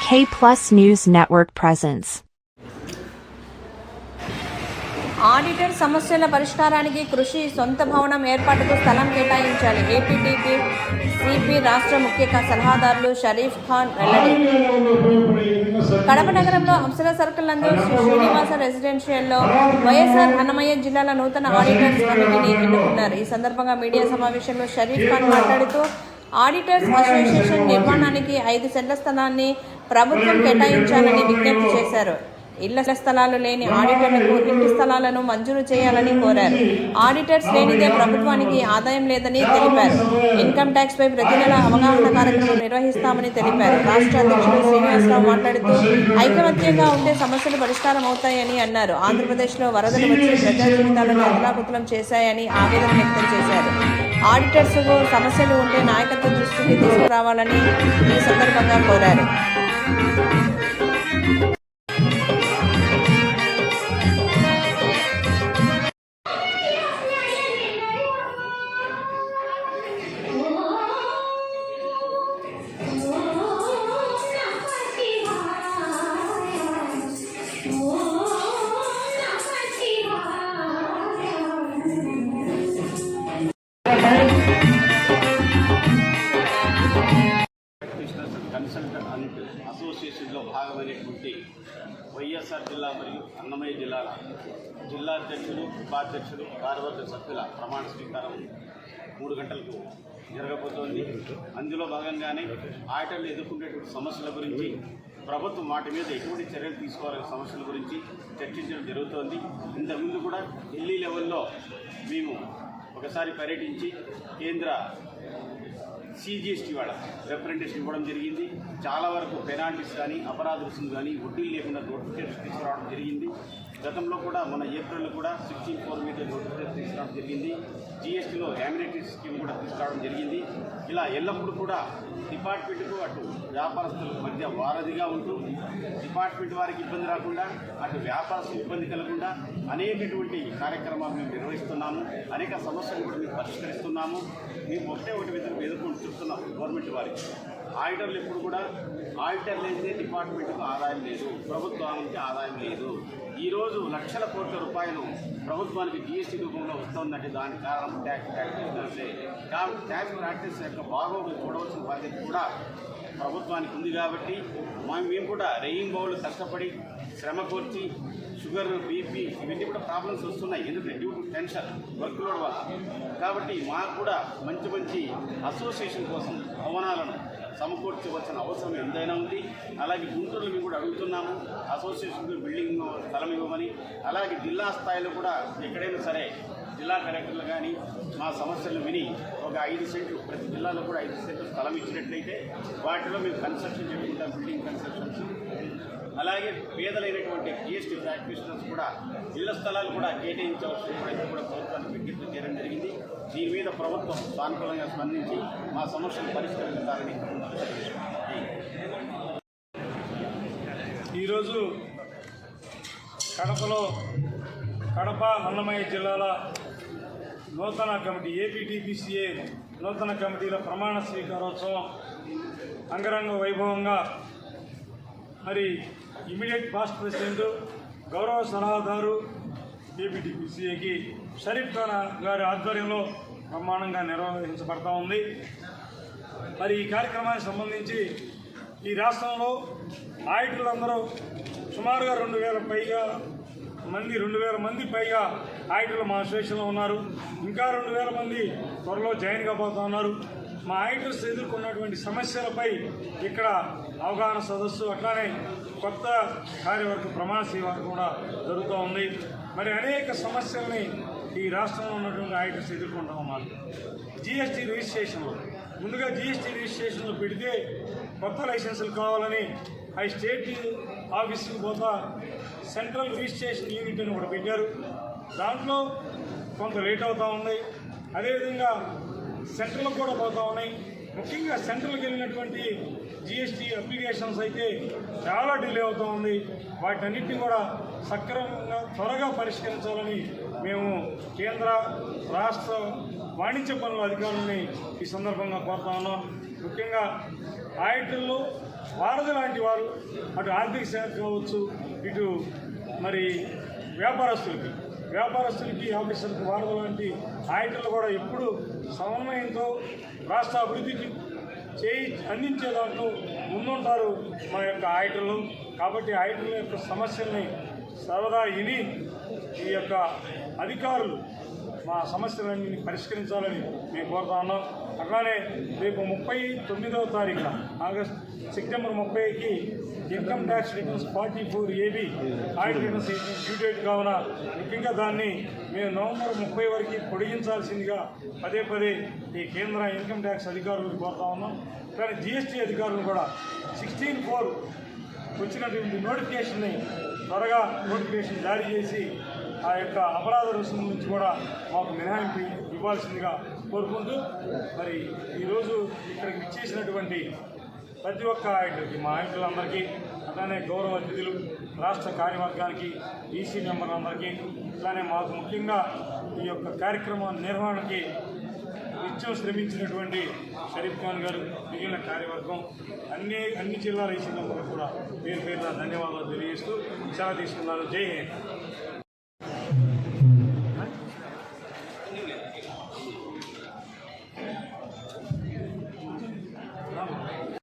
K Plus News Network presents. Auditor సమస్యల పరిష్కారానికి కృషి సొంత భవనం ఏర్పాటుకు స్థలం కేటాయించాలి. ఏపీటీపీ సిపి రాష్ట్ర ముఖ్య సలహాదారులు షరీఫ్ ఖాన్ వెల్లడి. కడప నగరంలో అప్సరా సర్కిల్ నందు శ్రీనివాస రెసిడెన్షియల్లో వైఎస్ఆర్ అన్నమయ్య జిల్లాల నూతన ఆడిటర్స్ కమిటీని ఎన్నుకున్నారు. ఈ సందర్భంగా మీడియా సమావేశంలో షరీఫ్ ఖాన్ మాట్లాడుతూ ఆడిటర్స్ అసోసియేషన్ నిర్మాణానికి 5 సెంట్ల స్థలాన్ని ప్రభుత్వం కేటాయించాలని విజ్ఞప్తి చేశారు. ఇళ్ల స్థలాలు లేని ఆడిటర్లకు ఇంటి స్థలాలను మంజూరు చేయాలని కోరారు. ఆడిటర్స్ లేనిదే ప్రభుత్వానికి ఆదాయం లేదని తెలిపారు. ఇన్కమ్ ట్యాక్స్ పై ప్రతి నెల అవగాహన కార్యక్రమం నిర్వహిస్తామని తెలిపారు. రాష్ట్ర అధ్యక్షుడు శ్రీనివాసరావు మాట్లాడుతూ ఐకమత్యంగా ఉంటే సమస్యలు పరిష్కారం అవుతాయని అన్నారు. ఆంధ్రప్రదేశ్లో వరదలు వచ్చి ప్రజా జీవితాలను అతలాకుతలం చేశాయని ఆవేదన వ్యక్తం చేశారు. ఆడిటర్స్ సమస్యలు ఉంటే నాయకత్వ దృష్టికి తీసుకురావాలని ఈ సందర్భంగా కోరారు. కన్సల్టెంట్ అసోసియేషన్లో భాగమైనటువంటి వైఎస్ఆర్ జిల్లా మరియు అన్నమయ్య జిల్లాల జిల్లా అధ్యక్షులు, ఉపాధ్యక్షులు, కార్యవర్గ సభ్యుల ప్రమాణ స్వీకారం 3 గంటలకు జరగబోతోంది. అందులో భాగంగానే ఆడిటర్లు ఎదుర్కొనేటువంటి సమస్యల గురించి, ప్రభుత్వం వాటి మీద ఎటువంటి చర్యలు తీసుకోవాలనే సమస్యల గురించి చర్చించడం జరుగుతోంది. ఇంతకుముందు కూడా ఢిల్లీ లెవెల్లో మేము ఒకసారి పర్యటించి కేంద్ర CGST వాళ్ళ రిప్రజెంటేషన్ ఇవ్వడం జరిగింది. చాలా వరకు పెనాల్టీస్ కానీ, అపరాధ రుసుము కానీ, వడ్డీలు లేకుండా నోటిఫికేషన్ తీసుకురావడం జరిగింది. గతంలో కూడా మన ఏప్రిల్లో కూడా 64 మీద నోటిఫికేషన్ తీసుకురావడం జరిగింది. GSTలో యామినిటీ స్కీమ్ కూడా తీసుకురావడం జరిగింది. ఇలా ఎల్లప్పుడూ కూడా డిపార్ట్మెంట్కు అటు వ్యాపారస్తులకు మధ్య వారధిగా ఉంటూ డిపార్ట్మెంట్ వారికి ఇబ్బంది రాకుండా, అటు వ్యాపారస్తులకు ఇబ్బంది కలగకుండా అనేకటువంటి కార్యక్రమాలు మేము నిర్వహిస్తున్నాము. అనేక సమస్యలు కూడా మేము పరిష్కరిస్తున్నాము. మేము ఒకటే విధంగా ఎదుర్కొని చూస్తున్నాం. గవర్నమెంట్ వారికి ఆడిటర్లు ఎప్పుడు కూడా ఆడిటర్ లేనిదే డిపార్ట్మెంట్కు ఆదాయం లేదు, ప్రభుత్వానికి ఆదాయం లేదు. ఈరోజు లక్షల కోట్ల రూపాయలు ప్రభుత్వానికి GST రూపంలో వస్తుందంటే దానికి కారణం ట్యాక్స్ ప్రాక్టీసే. కాబట్టి ట్యాక్స్ ప్రాక్టీస్ యొక్క బాగోగులు చూడవలసిన బాధ్యత కూడా ప్రభుత్వానికి ఉంది. కాబట్టి మేము కూడా రెయిన్ బౌల్ కష్టపడి శ్రమ కోర్చి షుగర్, BP ఇవన్నీ కూడా ప్రాబ్లమ్స్ వస్తున్నాయి. ఎందుకంటే due to tension, work load వల్ల. కాబట్టి మాకు కూడా మంచి అసోసియేషన్ కోసం భవనాలను సమకూర్చవలసిన అవసరం ఎంతైనా ఉంది. అలాగే గుంటూరులో మేము కూడా అడుగుతున్నాము అసోసియేషన్కి బిల్డింగ్ స్థలం ఇవ్వమని. అలాగే జిల్లా స్థాయిలో కూడా ఎక్కడైనా సరే జిల్లా కలెక్టర్లు కానీ మా సమస్యలను విని ఒక 5 సెంట్లు ప్రతి జిల్లాలో కూడా 5 సెంట్లు స్థలం ఇచ్చినట్లయితే వాటిలో మేము కన్స్ట్రక్షన్ చేసుకుంటాం, బిల్డింగ్ కన్స్ట్రక్షన్స్. అలాగే పేదలైనటువంటి GST ప్రాక్టీషనర్స్ కూడా ఇళ్ల స్థలాలు కూడా కేటాయించవలసిన కూడా ప్రభుత్వానికి విజ్ఞప్తి చేయడం జరిగింది. దీని మీద ప్రభుత్వం సానుకూలంగా స్పందించి మా సమస్యలు పరిష్కరించాలని ఈరోజు కడప అన్నమయ్య జిల్లాల నూతన కమిటీ ఏపీటీపీసీఏ నూతన కమిటీల ప్రమాణ స్వీకారోత్సవం అంగరంగ వైభవంగా మరి ఇమీడియట్ పాస్ట్ ప్రెసిడెంట్, గౌరవ సలహాదారు ఏపీటీపీసీఏకి షరీఫ్ ఖాన్ గారి ఆధ్వర్యంలో బ్రహ్మాండంగా నిర్వహించబడతా ఉంది. మరి ఈ కార్యక్రమానికి సంబంధించి ఈ రాష్ట్రంలో ఆడిటర్లందరూ సుమారుగా 2000 మంది పైగా ఆడిటర్లు మా అసోసియేషన్లో ఉన్నారు. ఇంకా 2000 మంది త్వరలో జాయిన్ కాబోతూ ఉన్నారు. మా ఆడిటర్స్ ఎదుర్కొన్నటువంటి సమస్యలపై ఇక్కడ అవగాహన సదస్సు, అట్లానే కొత్త కార్యవర్గ ప్రమాణ స్వీకారం కూడా జరుగుతూ ఉంది. మరి అనేక సమస్యల్ని ఈ రాష్ట్రంలో ఉన్నటువంటి ఆడిటర్స్ ఎదుర్కొంటూ ఉన్నారు. GST రిజిస్ట్రేషన్లో ముందుగా GST రిజిస్ట్రేషన్లో పెడితే కొత్త లైసెన్సులు కావాలని అవి స్టేట్ ఆఫీసుకి పోతా సెంట్రల్ రిజిస్ట్రేషన్ యూనిట్ అని కూడా పెట్టారు. దాంట్లో కొంత లేట్ అవుతూ ఉంది. అదేవిధంగా సెంట్రల్కి కూడా పోతూ ఉన్నాయి. ముఖ్యంగా సెంట్రల్కి వెళ్ళినటువంటి GST అప్లికేషన్స్ అయితే చాలా డిలే అవుతూ ఉంది. వాటన్నిటిని కూడా సక్రమంగా త్వరగా పరిష్కరించాలని మేము కేంద్ర రాష్ట్ర వాణిజ్య పనుల అధికారులని ఈ సందర్భంగా కోరుతా ఉన్నాం. ముఖ్యంగా ఆడిటర్లు వారధి లాంటి వారు, అటు ఆర్థిక శాఖ కావచ్చు, ఇటు మరి వ్యాపారస్తులకి ఆఫీసర్కి వారధి లాంటి ఆయటలు కూడా ఎప్పుడు సమన్వయంతో రాష్ట్ర అభివృద్ధికి అందించే దాంట్లో ముందుంటారు మన యొక్క ఆయటలు. కాబట్టి ఆయటల యొక్క సమస్యల్ని సరదా విని ఈ యొక్క అధికారులు మా సమస్యలన్నీ పరిష్కరించాలని మేము కోరుతా ఉన్నాం. అట్లానే రేపు 39వ తారీఖున సెప్టెంబర్ 30కి income tax returns 44 AB audit returns due date కావున ముఖ్యంగా దాన్ని మేము నవంబర్ 30 వరకు పొడిగించాల్సిందిగా పదే ఈ కేంద్ర ఇన్కమ్ ట్యాక్స్ అధికారులను కోరుతా ఉన్నాం. కానీ GST అధికారులు కూడా 16/4 వచ్చినటువంటి నోటిఫికేషన్ని త్వరగా నోటిఫికేషన్ జారీ చేసి ఆ యొక్క అపరాధ రుసుము నుంచి కూడా మాకు మినహాయింపు ఇవ్వాల్సిందిగా కోరుకుంటూ, మరి ఈరోజు ఇక్కడికి ఇచ్చేసినటువంటి ప్రతి ఒక్క ఆయనకి, మా ఆయనలందరికీ, అలానే గౌరవ అతిథులు, రాష్ట్ర కార్యవర్గానికి, EC మెంబర్లందరికీ, అలానే మాకు ముఖ్యంగా ఈ యొక్క కార్యక్రమం నిర్వహణకి నిత్యం శ్రమించినటువంటి షరీఫ్ ఖాన్ గారు, మిగిలిన కార్యవర్గం, అన్ని జిల్లాల EC మెంబర్లకు కూడా పేరు ధన్యవాదాలు తెలియజేస్తూ సెలవు తీసుకున్నారు. జై హింద్.